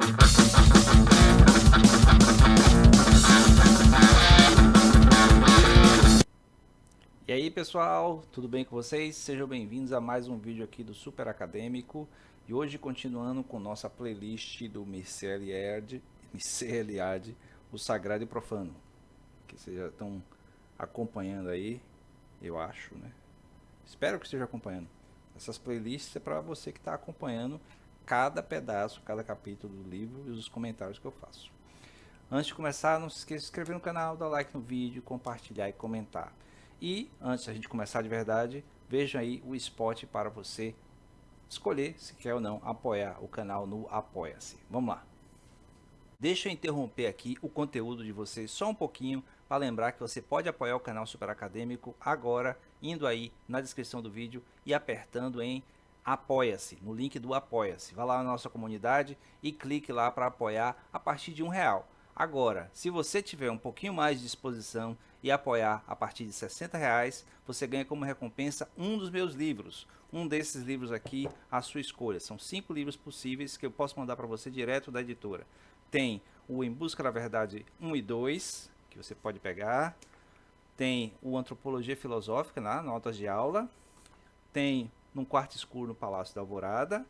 E aí pessoal, tudo bem com vocês? Sejam bem-vindos a mais um vídeo aqui do Super Acadêmico. E hoje continuando com nossa playlist do Mircea Eliade, o Sagrado e Profano, que vocês já estão acompanhando aí, eu acho, né? Espero que esteja acompanhando. Essas playlists é para você que está acompanhando cada pedaço, cada capítulo do livro e os comentários que eu faço. Antes de começar, não se esqueça de se inscrever no canal, dar like no vídeo, compartilhar e comentar. E antes da gente começar de verdade, veja aí o spot para você escolher se quer ou não apoiar o canal no Apoia-se. Vamos lá. Deixa eu interromper aqui o conteúdo de vocês só um pouquinho para lembrar que você pode apoiar o canal Super Acadêmico agora, indo aí na descrição do vídeo e apertando em Apoia-se, no link do Apoia-se. Vá lá na nossa comunidade e clique lá para apoiar a partir de R$1. Agora, se você tiver um pouquinho mais de disposição e apoiar a partir de R$60, você ganha como recompensa um dos meus livros. Um desses livros aqui, à sua escolha. São 5 livros possíveis que eu posso mandar para você direto da editora. Tem o Em Busca da Verdade 1 e 2, que você pode pegar. Tem o Antropologia Filosófica, na Notas de Aula. Tem Num Quarto Escuro no Palácio da Alvorada.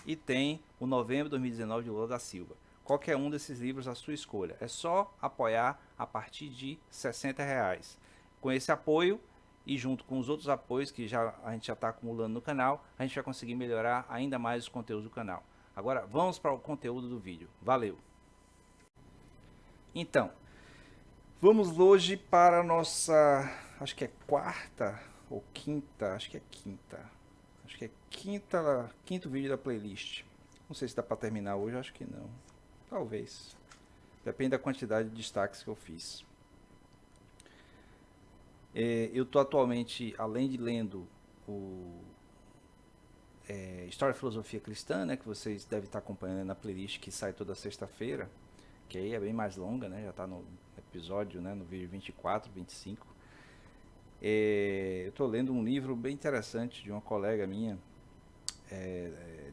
E tem o Novembro de 2019 de Lula da Silva. Qualquer um desses livros à sua escolha. É só apoiar a partir de R$60. Com esse apoio e junto com os outros apoios que a gente já está acumulando no canal, a gente vai conseguir melhorar ainda mais os conteúdos do canal. Agora vamos para o conteúdo do vídeo. Valeu! Então, vamos hoje para a nossa, acho que é quarta ou quinta, acho que é quinto vídeo da playlist. Não sei se dá para terminar hoje, acho que não. Talvez. Depende da quantidade de destaques que eu fiz. Eu estou atualmente, além de lendo o História e Filosofia Cristã, né, que vocês devem estar acompanhando na playlist que sai toda sexta-feira, que aí é bem mais longa, né, já está no episódio, né, no vídeo 24, 25. Eu estou lendo um livro bem interessante de uma colega minha,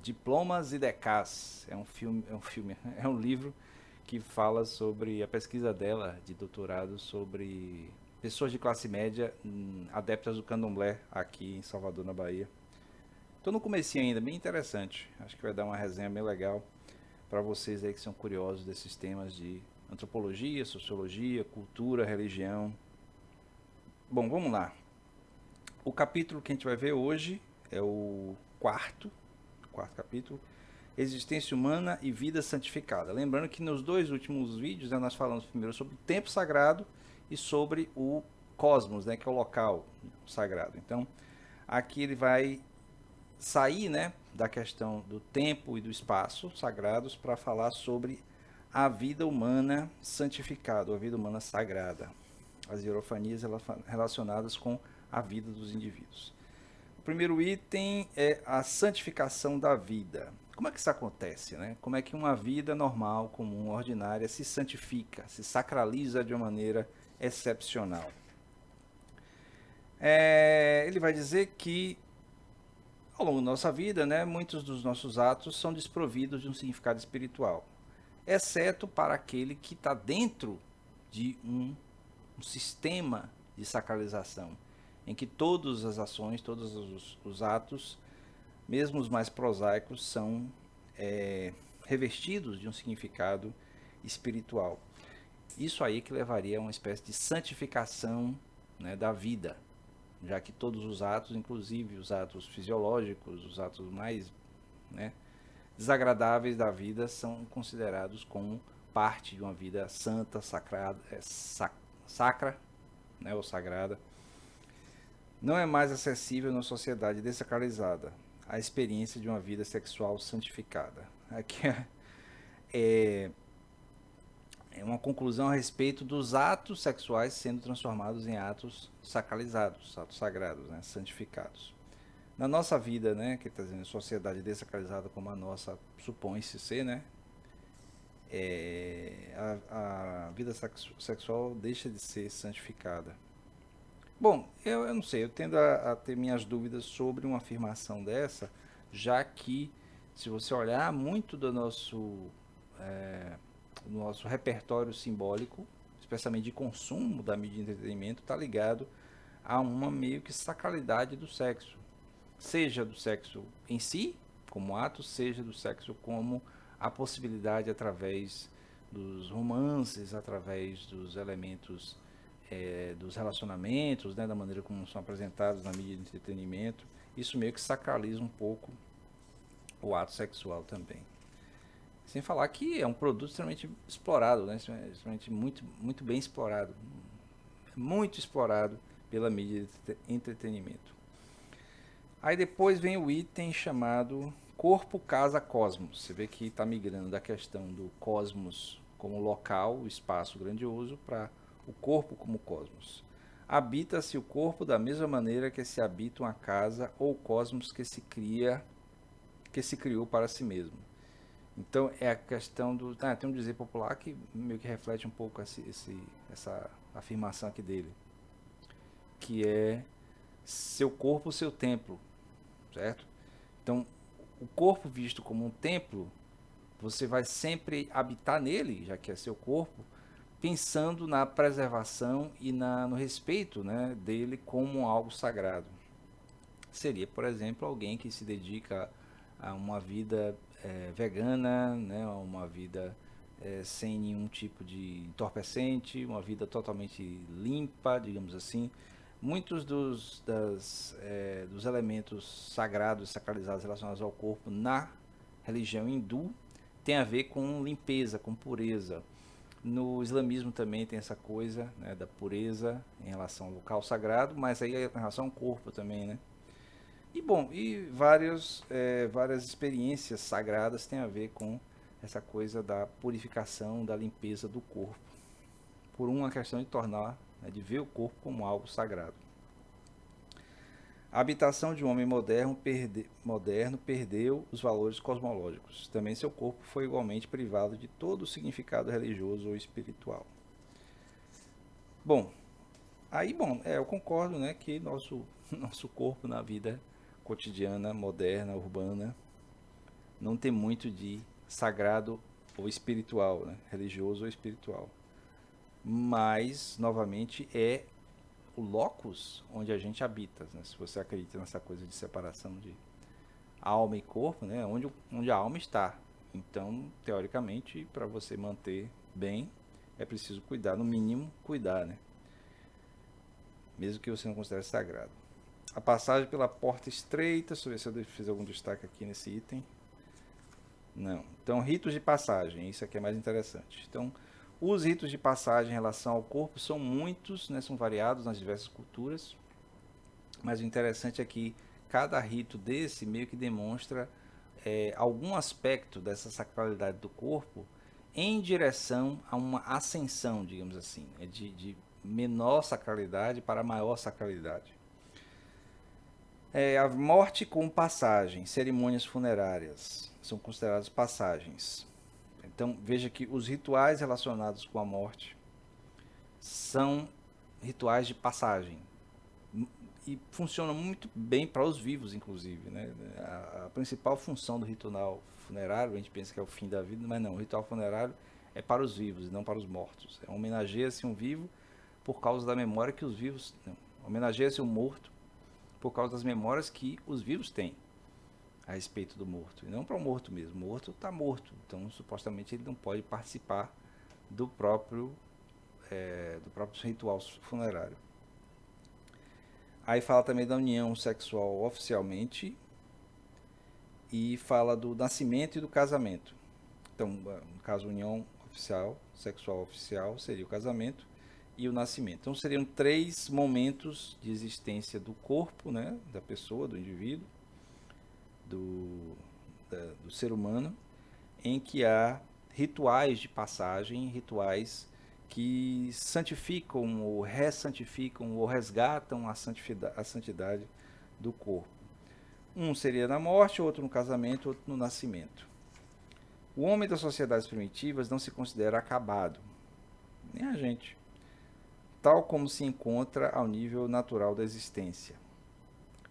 Diplomas e Decás. É um livro que fala sobre a pesquisa dela de doutorado sobre pessoas de classe média adeptas do candomblé aqui em Salvador, na Bahia. Estou no comecinho ainda, bem interessante. Acho que vai dar uma resenha bem legal para vocês aí que são curiosos desses temas de antropologia, sociologia, cultura, religião. Bom, vamos lá. O capítulo que a gente vai ver hoje é o quarto capítulo, Existência Humana e Vida Santificada. Lembrando que nos 2 últimos vídeos, né, nós falamos primeiro sobre o tempo sagrado e sobre o cosmos, né, que é o local sagrado. Então, aqui ele vai sair, né, da questão do tempo e do espaço sagrados para falar sobre a vida humana santificada, a vida humana sagrada, as hierofanias relacionadas com a vida dos indivíduos. O primeiro item é a santificação da vida. Como é que isso acontece, né? Como é que uma vida normal, comum, ordinária se santifica, se sacraliza de uma maneira excepcional? Ele vai dizer que ao longo da nossa vida, né, muitos dos nossos atos são desprovidos de um significado espiritual, exceto para aquele que está dentro de um sistema de sacralização, em que todas as ações, todos os atos, mesmo os mais prosaicos, são revestidos de um significado espiritual. Isso aí que levaria a uma espécie de santificação, né, da vida, já que todos os atos, inclusive os atos fisiológicos, os atos mais, né, desagradáveis da vida, são considerados como parte de uma vida santa, sacra, né, ou sagrada. Não é mais acessível na sociedade desacralizada a experiência de uma vida sexual santificada. Aqui é uma conclusão a respeito dos atos sexuais sendo transformados em atos sacralizados, atos sagrados, né, santificados. Na nossa vida, né, que está dizendo sociedade desacralizada como a nossa supõe-se ser, né, a vida sexual deixa de ser santificada. Bom, eu não sei, eu tendo a ter minhas dúvidas sobre uma afirmação dessa, já que se você olhar muito do nosso o nosso repertório simbólico, especialmente de consumo da mídia de entretenimento, está ligado a uma meio que sacralidade do sexo. Seja do sexo em si, como ato, seja do sexo como a possibilidade através dos romances, através dos elementos dos relacionamentos, né, da maneira como são apresentados na mídia de entretenimento. Isso meio que sacraliza um pouco o ato sexual também. Sem falar que é um produto extremamente explorado, né, extremamente muito bem explorado, muito explorado pela mídia de entretenimento. Aí depois vem o item chamado corpo, casa, cosmos. Você vê que está migrando da questão do cosmos como local, espaço grandioso, para o corpo como cosmos. Habita-se o corpo da mesma maneira que se habita uma casa ou cosmos que se criou para si mesmo. Então é a questão do... tem um dizer popular que meio que reflete um pouco essa afirmação aqui dele, que é seu corpo, seu templo, certo? Então, o corpo visto como um templo, você vai sempre habitar nele, já que é seu corpo, pensando na preservação e no respeito, né, dele como algo sagrado. Seria, por exemplo, alguém que se dedica a uma vida vegana, né, a uma vida sem nenhum tipo de entorpecente, uma vida totalmente limpa, digamos assim. Muitos dos elementos sagrados, sacralizados relacionados ao corpo na religião hindu tem a ver com limpeza, com pureza. No islamismo também tem essa coisa, né, da pureza em relação ao local sagrado, mas aí em relação ao corpo também, né? E bom, várias experiências sagradas têm a ver com essa coisa da purificação, da limpeza do corpo, por uma questão de tornar, né, de ver o corpo como algo sagrado. A habitação de um homem moderno perdeu os valores cosmológicos. Também seu corpo foi igualmente privado de todo o significado religioso ou espiritual. Bom, eu concordo, né, que nosso corpo na vida cotidiana, moderna, urbana, não tem muito de sagrado ou espiritual, né, religioso ou espiritual. Mas, novamente, é o locus onde a gente habita, né? Se você acredita nessa coisa de separação de alma e corpo, né? Onde a alma está. Então, teoricamente, para você manter bem, é preciso cuidar, no mínimo, cuidar, né? Mesmo que você não considere sagrado. A passagem pela porta estreita, deixa eu ver se eu fiz algum destaque aqui nesse item. Não. Então, ritos de passagem, isso aqui é mais interessante. Então, os ritos de passagem em relação ao corpo são muitos, né, são variados nas diversas culturas, mas o interessante é que cada rito desse meio que demonstra algum aspecto dessa sacralidade do corpo em direção a uma ascensão, digamos assim, de menor sacralidade para maior sacralidade. A morte com passagem, cerimônias funerárias, são consideradas passagens. Então, veja que os rituais relacionados com a morte são rituais de passagem. E funcionam muito bem para os vivos, inclusive, né? A principal função do ritual funerário, a gente pensa que é o fim da vida, mas não, o ritual funerário é para os vivos e não para os mortos. Homenageia-se um vivo por causa da memória que os vivos... Homenageia-se um morto por causa das memórias que os vivos têm a respeito do morto, e não para o morto mesmo. O morto está morto, então supostamente ele não pode participar do próprio ritual funerário. Aí fala também da união sexual oficialmente e fala do nascimento e do casamento. Então, no caso, união oficial, sexual oficial seria o casamento e o nascimento. Então seriam 3 momentos de existência do corpo, né, da pessoa, do indivíduo, do ser humano, em que há rituais de passagem, rituais que santificam ou ressantificam ou resgatam a santidade do corpo. Um seria na morte, outro no casamento, outro no nascimento. O homem das sociedades primitivas não se considera acabado, nem a gente, tal como se encontra ao nível natural da existência.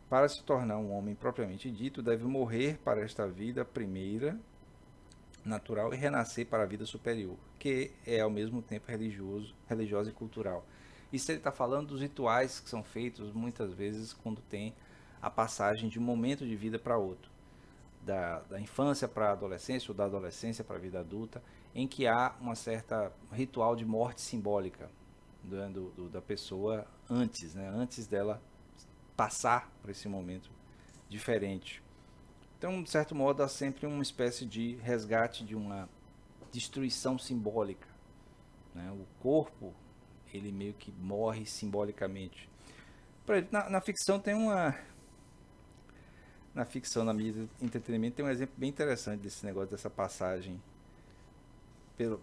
Para se tornar um homem propriamente dito, deve morrer para esta vida primeira, natural e renascer para a vida superior, que é ao mesmo tempo religiosa e cultural. Isso ele está falando dos rituais que são feitos muitas vezes quando tem a passagem de um momento de vida para outro, da infância para a adolescência ou da adolescência para a vida adulta, em que há uma certa ritual de morte simbólica da pessoa antes, né, antes dela passar por esse momento diferente. Então, de certo modo, há sempre uma espécie de resgate de uma destruição simbólica, né? O corpo, ele meio que morre simbolicamente. Na ficção tem uma... Na ficção, na mídia de entretenimento, tem um exemplo bem interessante desse negócio, dessa passagem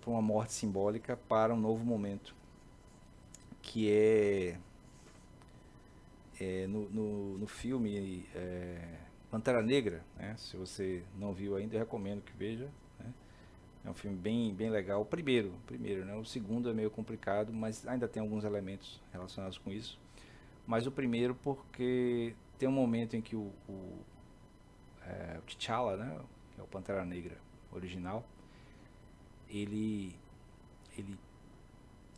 por uma morte simbólica para um novo momento, que no filme Pantera Negra, né? Se você não viu ainda, eu recomendo que veja, né? É um filme bem legal. O primeiro, né? O segundo é meio complicado, mas ainda tem alguns elementos relacionados com isso. Mas o primeiro porque tem um momento em que o T'Challa, né? Que é o Pantera Negra original, ele, ele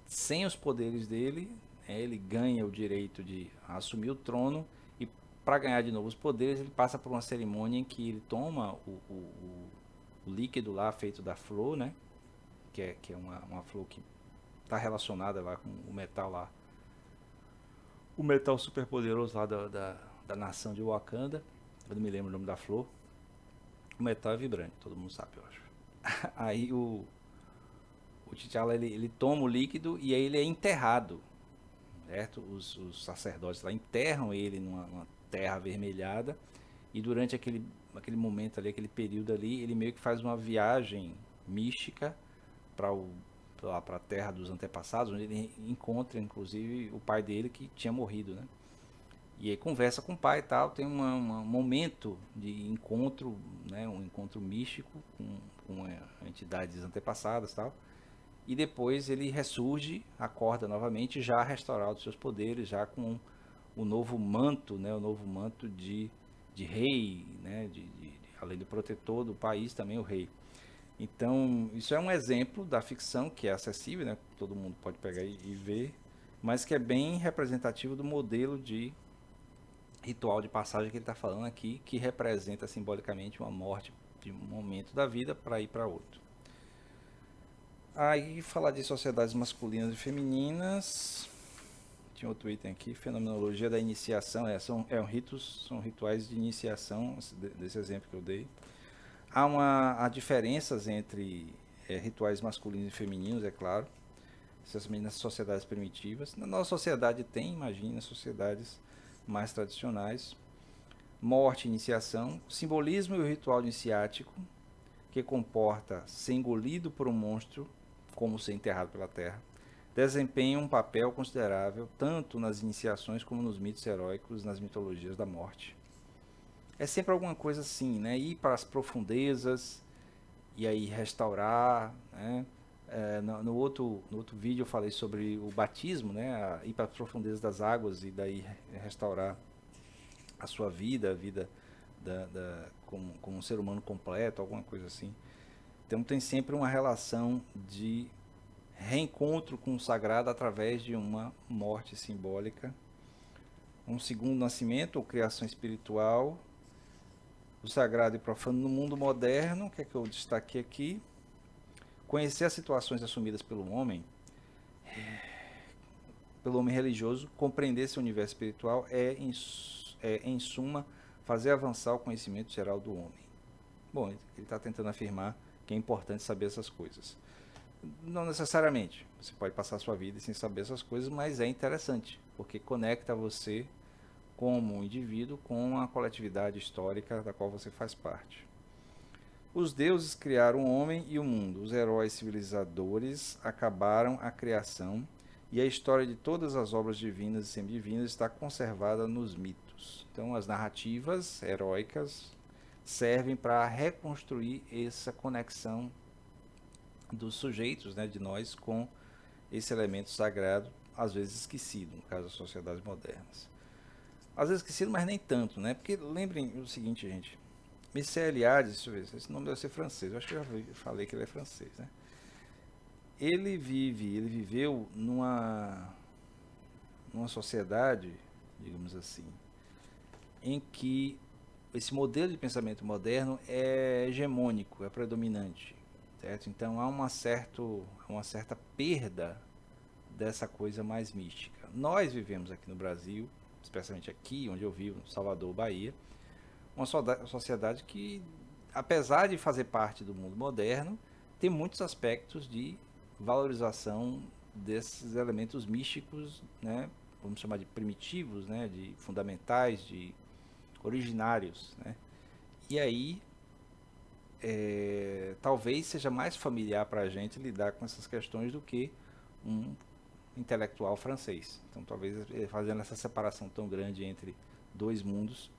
sem os poderes dele, ele ganha o direito de assumir o trono e para ganhar de novo os poderes ele passa por uma cerimônia em que ele toma o líquido lá feito da flor, né? Que é uma flor que está relacionada lá com o metal lá. O metal super poderoso lá da nação de Wakanda. Eu não me lembro o nome da flor. O metal é vibrante, todo mundo sabe, eu acho. Aí o T'Challa ele toma o líquido e aí ele é enterrado, certo? Os sacerdotes lá enterram ele numa terra avermelhada e durante aquele momento ali, aquele período ali, ele meio que faz uma viagem mística para a terra dos antepassados, onde ele encontra inclusive o pai dele que tinha morrido, né? E aí conversa com o pai e tal, tem um momento de encontro, né? Um encontro místico com entidades antepassadas e tal. E depois ele ressurge, acorda novamente, já restaurado seus poderes, já com o novo manto, né? O novo manto de rei, né? Além do protetor do país, também o rei. Então, isso é um exemplo da ficção que é acessível, né? Todo mundo pode pegar e ver, mas que é bem representativo do modelo de ritual de passagem que ele está falando aqui, que representa simbolicamente uma morte de um momento da vida para ir para outro. Aí, falar de sociedades masculinas e femininas. Tinha outro item aqui, fenomenologia da iniciação. São rituais de iniciação, desse exemplo que eu dei. Há diferenças entre rituais masculinos e femininos, é claro, especialmente nas sociedades primitivas. Na nossa sociedade tem, imagina, sociedades mais tradicionais. Morte, iniciação, simbolismo e o ritual iniciático, que comporta ser engolido por um monstro, como ser enterrado pela terra, desempenha um papel considerável tanto nas iniciações como nos mitos heróicos, nas mitologias da morte. É sempre alguma coisa assim, né? Ir para as profundezas e aí restaurar, né? No outro vídeo eu falei sobre o batismo, né? Ir para as profundezas das águas e daí restaurar a sua vida, a vida como um ser humano completo, alguma coisa assim. Então tem sempre uma relação de reencontro com o sagrado através de uma morte simbólica, um segundo nascimento ou criação espiritual, o sagrado e profano no mundo moderno, que é que eu destaquei aqui. Conhecer as situações assumidas pelo homem religioso, compreender esse universo espiritual em suma, fazer avançar o conhecimento geral do homem. Bom, ele está tentando afirmar que é importante saber essas coisas. Não necessariamente, você pode passar a sua vida sem saber essas coisas, mas é interessante, porque conecta você como indivíduo com a coletividade histórica da qual você faz parte. Os deuses criaram o homem e o mundo. Os heróis civilizadores acabaram a criação e a história de todas as obras divinas e semidivinas está conservada nos mitos. Então, as narrativas heróicas servem para reconstruir essa conexão dos sujeitos, né, de nós, com esse elemento sagrado, às vezes esquecido, no caso das sociedades modernas. Às vezes esquecido, mas nem tanto, né? Porque lembrem o seguinte, gente, Mircea Eliade, deixa eu ver, esse nome deve ser francês, eu acho que eu falei que ele é francês, né? Ele viveu numa sociedade, digamos assim, em que esse modelo de pensamento moderno é hegemônico, é predominante, certo? Então há uma certa perda dessa coisa mais mística. Nós vivemos aqui no Brasil, especialmente aqui onde eu vivo, Salvador, Bahia, uma sociedade que, apesar de fazer parte do mundo moderno, tem muitos aspectos de valorização desses elementos místicos, né? Vamos chamar de primitivos, né? De fundamentais, de originários, né? E aí, talvez seja mais familiar para a gente lidar com essas questões do que um intelectual francês. Então, talvez fazendo essa separação tão grande entre dois mundos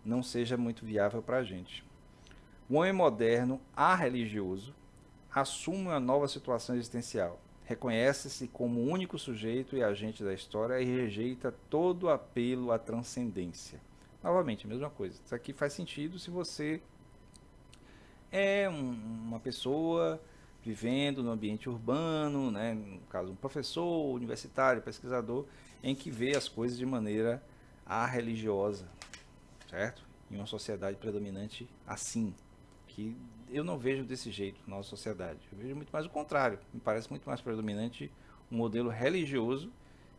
não seja muito viável para a gente. O homem moderno, arreligioso, assume uma nova situação existencial. Reconhece-se como o único sujeito e agente da história e rejeita todo apelo à transcendência. Novamente, a mesma coisa. Isso aqui faz sentido se você é uma pessoa vivendo no ambiente urbano, né, no caso um professor, universitário, pesquisador, em que vê as coisas de maneira arreligiosa, certo? Em uma sociedade predominante assim, que eu não vejo desse jeito na nossa sociedade. Eu vejo muito mais o contrário. Me parece muito mais predominante um modelo religioso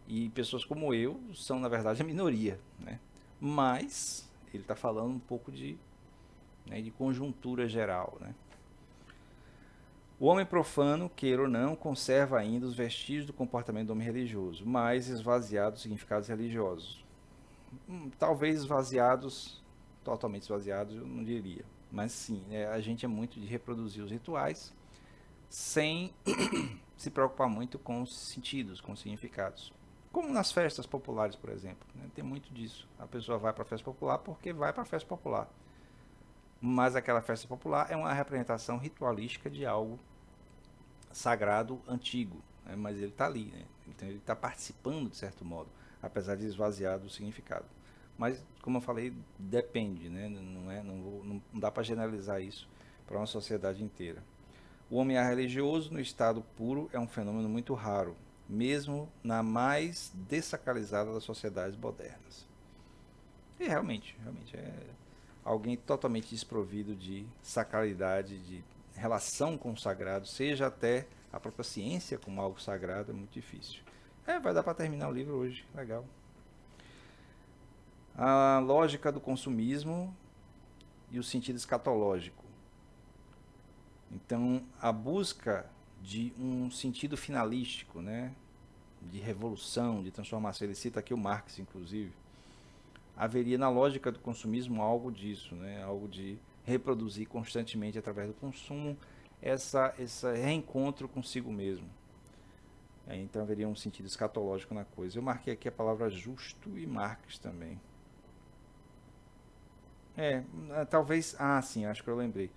e pessoas como eu são, na verdade, a minoria, né? Mas ele está falando um pouco de conjuntura geral, né? O homem profano, queira ou não, conserva ainda os vestígios do comportamento do homem religioso, mas esvaziado dos significados religiosos. Talvez esvaziados, totalmente esvaziados, eu não diria. Mas sim, a gente é muito de reproduzir os rituais sem se preocupar muito com os sentidos, com os significados. Como nas festas populares, por exemplo, né? Tem muito disso. A pessoa vai para a festa popular porque vai para a festa popular. Mas aquela festa popular é uma representação ritualística de algo sagrado antigo, né? Mas ele está ali, né? Então ele está participando de certo modo, apesar de esvaziar do significado. Mas, como eu falei, depende, né? Não dá para generalizar isso para uma sociedade inteira. O homem religioso no estado puro é um fenômeno muito raro, mesmo na mais dessacralizada das sociedades modernas. E realmente é alguém totalmente desprovido de sacralidade, de relação com o sagrado, seja até a própria ciência como algo sagrado, é muito difícil. Vai dar para terminar o livro hoje, legal. A lógica do consumismo e o sentido escatológico. Então, a busca de um sentido finalístico, né, de revolução, de transformação, ele cita aqui o Marx, inclusive, haveria na lógica do consumismo algo disso, né, algo de reproduzir constantemente através do consumo esse reencontro consigo mesmo. Então haveria um sentido escatológico na coisa. Eu marquei aqui a palavra justo e Marx também. Talvez. Sim, acho que eu lembrei.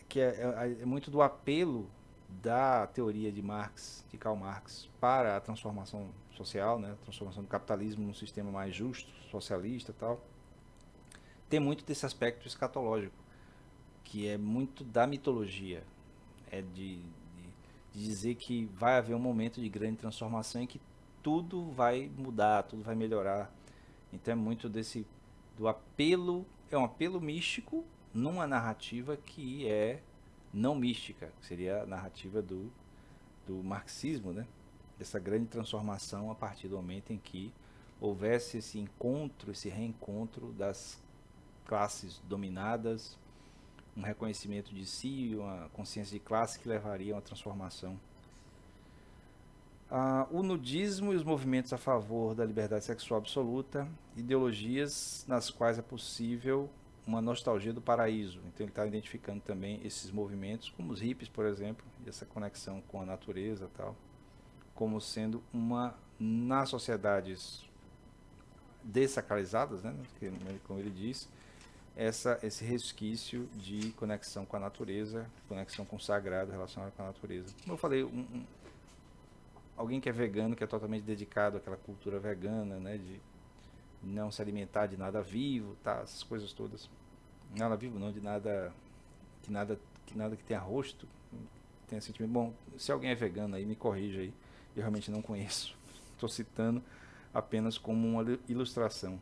Que é muito do apelo da teoria de Marx, de Karl Marx, para a transformação social, né? A transformação do capitalismo num sistema mais justo, socialista e tal. Tem muito desse aspecto escatológico, que é muito da mitologia. É de dizer que vai haver um momento de grande transformação em que tudo vai mudar, tudo vai melhorar. Então é muito do apelo, é um apelo místico numa narrativa que é não mística, que seria a narrativa do marxismo, né? Dessa grande transformação a partir do momento em que houvesse esse encontro, esse reencontro das classes dominadas, um reconhecimento de si, uma consciência de classe que levaria a uma transformação. O nudismo e os movimentos a favor da liberdade sexual absoluta, ideologias nas quais é possível uma nostalgia do paraíso. Então ele está identificando também esses movimentos, como os hippies, por exemplo, e essa conexão com a natureza e tal, como sendo nas sociedades dessacralizadas, né, como ele diz, esse resquício de conexão com a natureza, conexão com o sagrado relacionado com a natureza. Como eu falei, alguém que é vegano, que é totalmente dedicado àquela cultura vegana, né, de não se alimentar de nada vivo, tá, essas coisas todas. Nada vivo não, de nada que nada que tenha rosto, tenha sentimento. Bom, se alguém é vegano aí, me corrija aí. Eu realmente não conheço. Estou citando apenas como uma ilustração.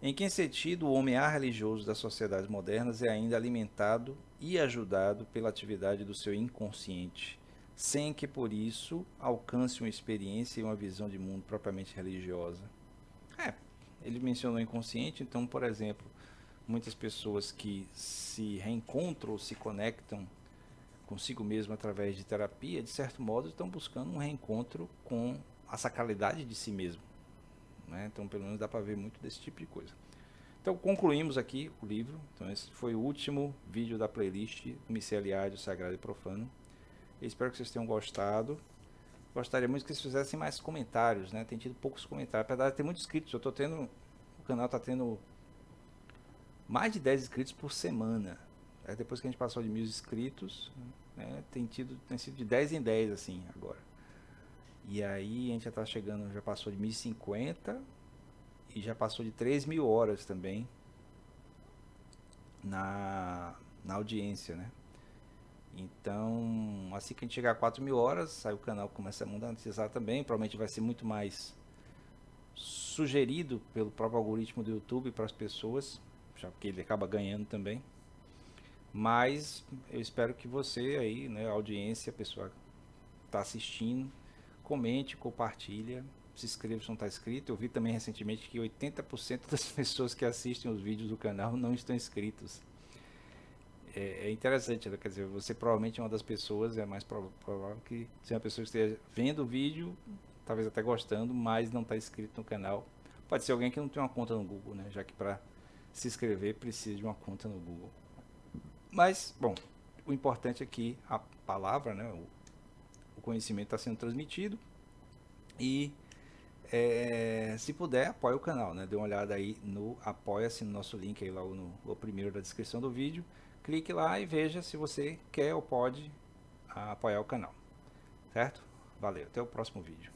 Em que sentido o homem religioso das sociedades modernas é ainda alimentado e ajudado pela atividade do seu inconsciente, sem que por isso alcance uma experiência e uma visão de mundo propriamente religiosa? É, ele mencionou inconsciente, então, por exemplo, muitas pessoas que se reencontram ou se conectam consigo mesmo através de terapia, de certo modo, estão buscando um reencontro com a sacralidade de si mesmo, né? Então, pelo menos dá para ver muito desse tipo de coisa. Então, concluímos aqui o livro. Então, esse foi o último vídeo da playlist Miceliário Sagrado e Profano. Eu espero que vocês tenham gostado. Gostaria muito que vocês fizessem mais comentários, né? Tem tido poucos comentários, apesar de ter muitos inscritos. O canal está tendo mais de 10 inscritos por semana. Depois que a gente passou de 1000 inscritos, né, tem sido de 10 em 10 assim agora. E aí a gente já está chegando, já passou de 1050 e já passou de 3.000 horas também na audiência, né? Então, assim que a gente chegar a 4.000 horas, aí o canal começa a monetizar também. Provavelmente vai ser muito mais sugerido pelo próprio algoritmo do YouTube para as pessoas, já que ele acaba ganhando também. Mas eu espero que você aí, né, a audiência, a pessoa que está assistindo, comente, compartilha, se inscreva se não está inscrito. Eu vi também recentemente que 80% das pessoas que assistem os vídeos do canal não estão inscritos. É interessante, né? Quer dizer, você provavelmente é uma das pessoas, é mais provável que seja uma pessoa que esteja vendo o vídeo, talvez até gostando, mas não está inscrito no canal. Pode ser alguém que não tem uma conta no Google, né? Já que para se inscrever precisa de uma conta no Google. Mas, bom, o importante é que a palavra, né, o conhecimento está sendo transmitido e se puder, apoie o canal, né? Dê uma olhada aí no Apoia-se, no nosso link aí logo no primeiro da descrição do vídeo. Clique lá e veja se você quer ou pode apoiar o canal, certo? Valeu, até o próximo vídeo.